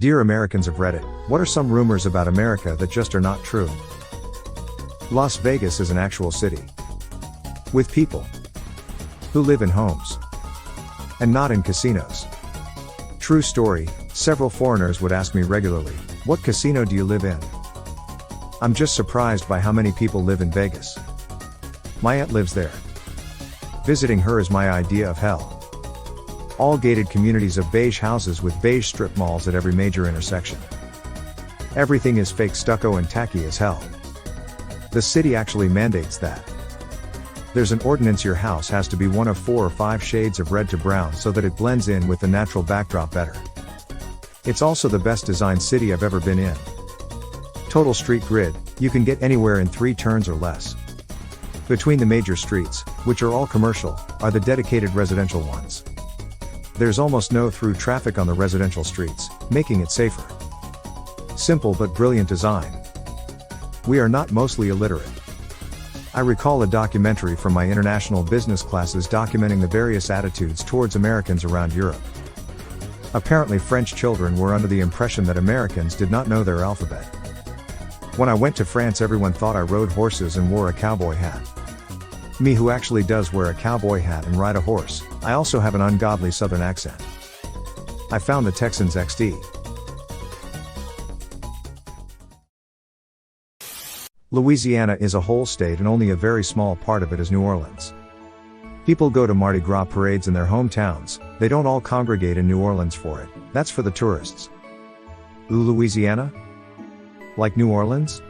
Dear Americans of Reddit, what are some rumors about America that just are not true? Las Vegas is an actual city. With people who live in homes and not in casinos. True story, several foreigners would ask me regularly, what casino do you live in? I'm just surprised by how many people live in Vegas. My aunt lives there. Visiting her is my idea of hell. All gated communities of beige houses with beige strip malls at every major intersection. Everything is fake stucco and tacky as hell. The city actually mandates that. There's an ordinance your house has to be one of 4 or 5 shades of red to brown so that it blends in with the natural backdrop better. It's also the best designed city I've ever been in. Total street grid, you can get anywhere in 3 turns or less. Between the major streets, which are all commercial, are the dedicated residential ones. There's almost no through traffic on the residential streets, making it safer. Simple but brilliant design. We are not mostly illiterate. I recall a documentary from my international business classes documenting the various attitudes towards Americans around Europe. Apparently French children were under the impression that Americans did not know their alphabet. When I went to France, everyone thought I rode horses and wore a cowboy hat. Me, who actually does wear a cowboy hat and ride a horse, I also have an ungodly southern accent. I found the Texans XD. Louisiana is a whole state and only a very small part of it is New Orleans. People go to Mardi Gras parades in their hometowns, they don't all congregate in New Orleans for it, that's for the tourists. Ooh, Louisiana? Like New Orleans?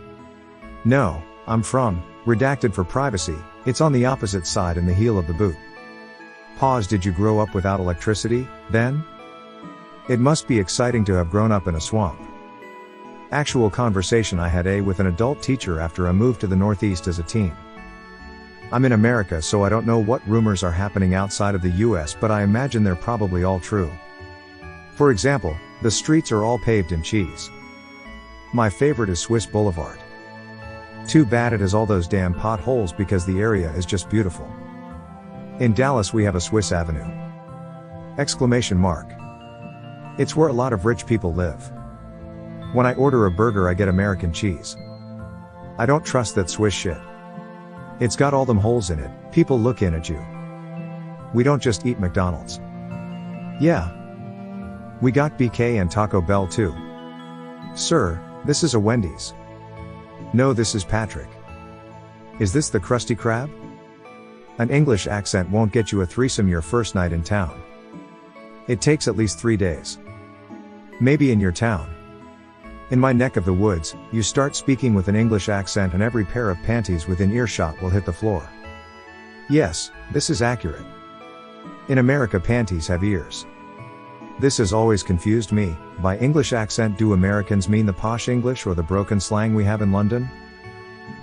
No, I'm from, redacted for privacy, it's on the opposite side in the heel of the boot. Pause. Did you grow up without electricity, then? It must be exciting to have grown up in a swamp. Actual conversation I had with an adult teacher after I moved to the Northeast as a teen. I'm in America, so I don't know what rumors are happening outside of the US, but I imagine they're probably all true. For example, the streets are all paved in cheese. My favorite is Swiss Boulevard. Too bad it has all those damn potholes because the area is just beautiful. In Dallas we have a Swiss Avenue! Exclamation mark. It's where a lot of rich people live. When I order a burger I get American cheese. I don't trust that Swiss shit. It's got all them holes in it, people look in at you. We don't just eat McDonald's. Yeah. We got BK and Taco Bell too. Sir, this is a Wendy's. No, this is Patrick. Is this the Krusty Krab? An English accent won't get you a threesome your first night in town. It takes at least 3 days. Maybe in your town. In my neck of the woods, you start speaking with an English accent and every pair of panties within earshot will hit the floor. Yes, this is accurate. In America panties have ears. This has always confused me. By English accent, do Americans mean the posh English or the broken slang we have in London?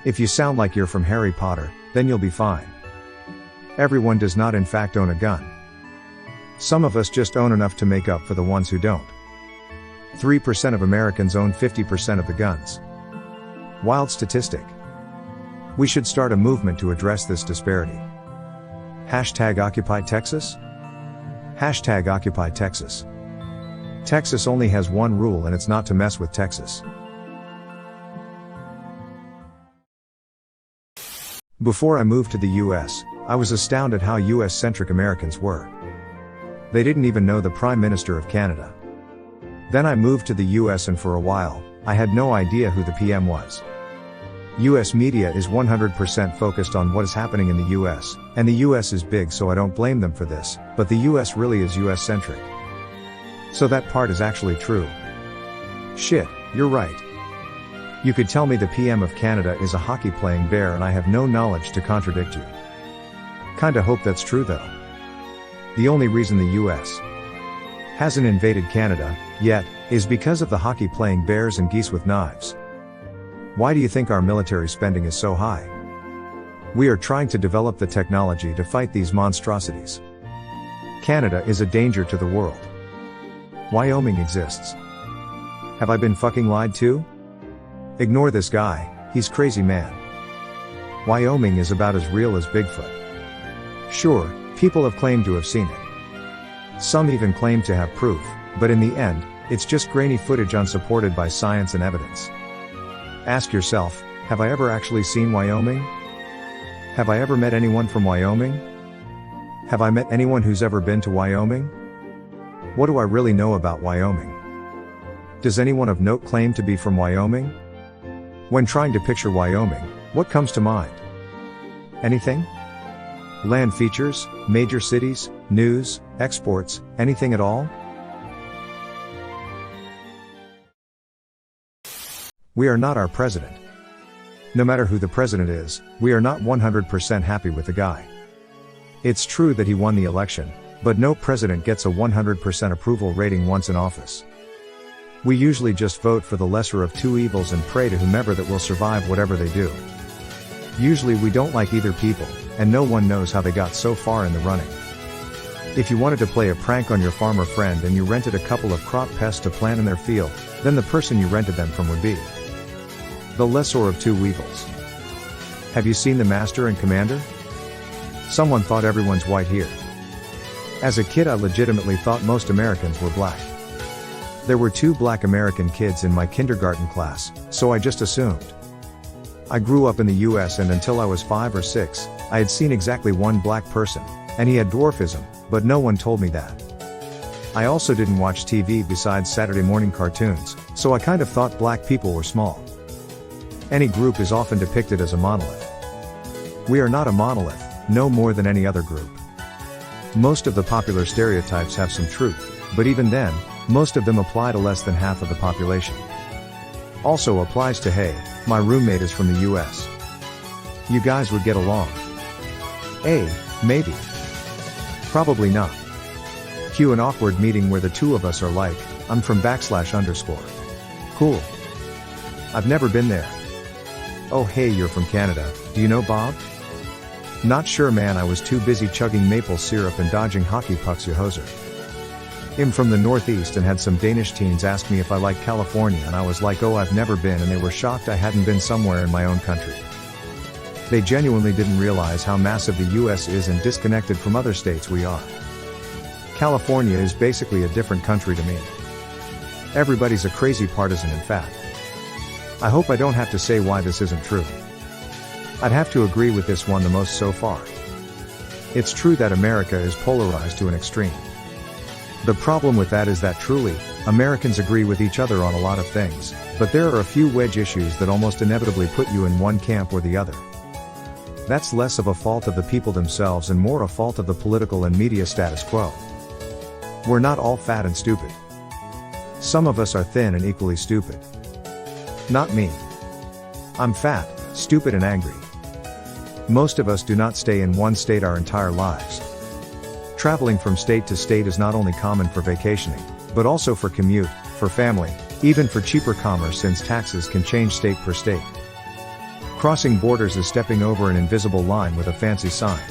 If you sound like you're from Harry Potter, then you'll be fine. Everyone does not in fact own a gun. Some of us just own enough to make up for the ones who don't. 3% of Americans own 50% of the guns. Wild statistic. We should start a movement to address this disparity. Hashtag Occupy Texas? Hashtag Occupy Texas. Texas only has one rule and it's not to mess with Texas. Before I moved to the US, I was astounded how US-centric Americans were. They didn't even know the Prime Minister of Canada. Then I moved to the US and for a while, I had no idea who the PM was. US media is 100% focused on what is happening in the US, and the US is big so I don't blame them for this, but the US really is US-centric. So that part is actually true. Shit, you're right. You could tell me the PM of Canada is a hockey-playing bear and I have no knowledge to contradict you. Kinda hope that's true though. The only reason the US hasn't invaded Canada, yet, is because of the hockey-playing bears and geese with knives. Why do you think our military spending is so high? We are trying to develop the technology to fight these monstrosities. Canada is a danger to the world. Wyoming exists. Have I been fucking lied to? Ignore this guy, he's crazy man. Wyoming is about as real as Bigfoot. Sure, people have claimed to have seen it. Some even claim to have proof, but in the end, It's just grainy footage unsupported by science and evidence. Ask yourself, have I ever actually seen Wyoming? Have I ever met anyone from Wyoming? Have I met anyone who's ever been to Wyoming? What do I really know about Wyoming? Does anyone of note claim to be from Wyoming? When trying to picture Wyoming, what comes to mind? Anything? Land features, major cities, news, exports, anything at all? We are not our president. No matter who the president is, we are not 100% happy with the guy. It's true that he won the election, but no president gets a 100% approval rating once in office. We usually just vote for the lesser of two evils and pray to whomever that will survive whatever they do. Usually we don't like either people, and no one knows how they got so far in the running. If you wanted to play a prank on your farmer friend and you rented a couple of crop pests to plant in their field, then the person you rented them from would be the lesser of two evils. Have you seen The Master and Commander? Someone thought everyone's white here. As a kid I legitimately thought most Americans were black. There were 2 black American kids in my kindergarten class, so I just assumed. I grew up in the US and until I was 5 or 6, I had seen exactly one black person, and he had dwarfism, but no one told me that. I also didn't watch TV besides Saturday morning cartoons, so I kind of thought black people were small. Any group is often depicted as a monolith. We are not a monolith, no more than any other group. Most of the popular stereotypes have some truth, but even then, most of them apply to less than half of the population. Also applies to hey, my roommate is from the US. You guys would get along. Maybe. Probably not. Cue an awkward meeting where the two of us are like, I'm from _. Cool. I've never been there. Oh hey, you're from Canada, do you know Bob? Not sure man, I was too busy chugging maple syrup and dodging hockey pucks, you hoser. I'm from the Northeast and had some Danish teens ask me if I like California and I was like oh I've never been, and they were shocked I hadn't been somewhere in my own country. They genuinely didn't realize how massive the US is and disconnected from other states we are. California is basically a different country to me. Everybody's a crazy partisan in fact. I hope I don't have to say why this isn't true. I'd have to agree with this one the most so far. It's true that America is polarized to an extreme. The problem with that is that truly, Americans agree with each other on a lot of things, but there are a few wedge issues that almost inevitably put you in one camp or the other. That's less of a fault of the people themselves and more a fault of the political and media status quo. We're not all fat and stupid. Some of us are thin and equally stupid. Not me. I'm fat, stupid and angry. Most of us do not stay in one state our entire lives. Traveling from state to state is not only common for vacationing, but also for commute, for family, even for cheaper commerce since taxes can change state per state. Crossing borders is stepping over an invisible line with a fancy sign.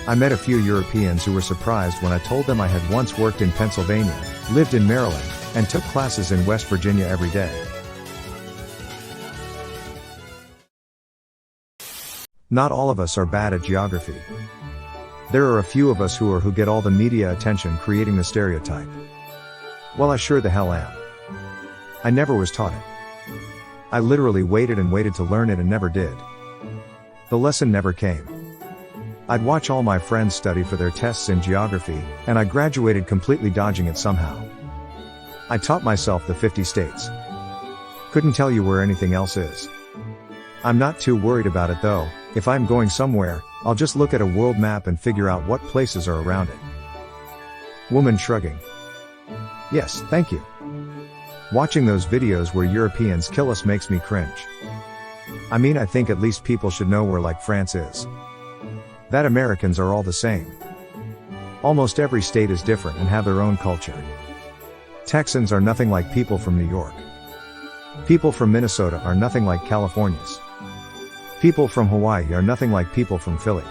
I met a few Europeans who were surprised when I told them I had once worked in Pennsylvania, lived in Maryland, and took classes in West Virginia every day. Not all of us are bad at geography. There are a few of us who get all the media attention creating the stereotype. Well, I sure the hell am. I never was taught it. I literally waited and waited to learn it and never did. The lesson never came. I'd watch all my friends study for their tests in geography, and I graduated completely dodging it somehow. I taught myself the 50 states. Couldn't tell you where anything else is. I'm not too worried about it though. If I'm going somewhere, I'll just look at a world map and figure out what places are around it. Woman shrugging. Yes, thank you. Watching those videos where Europeans kill us makes me cringe. I mean, I think at least people should know where like France is. That Americans are all the same. Almost every state is different and have their own culture. Texans are nothing like people from New York. People from Minnesota are nothing like Californians. People from Hawaii are nothing like people from Philly.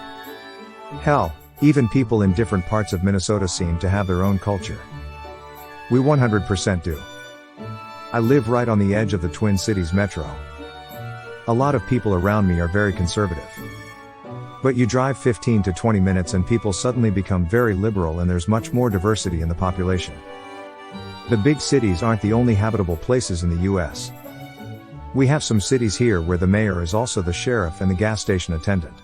Hell, even people in different parts of Minnesota seem to have their own culture. We 100% do. I live right on the edge of the Twin Cities metro. A lot of people around me are very conservative. But you drive 15 to 20 minutes and people suddenly become very liberal and there's much more diversity in the population. The big cities aren't the only habitable places in the US. We have some cities here where the mayor is also the sheriff and the gas station attendant.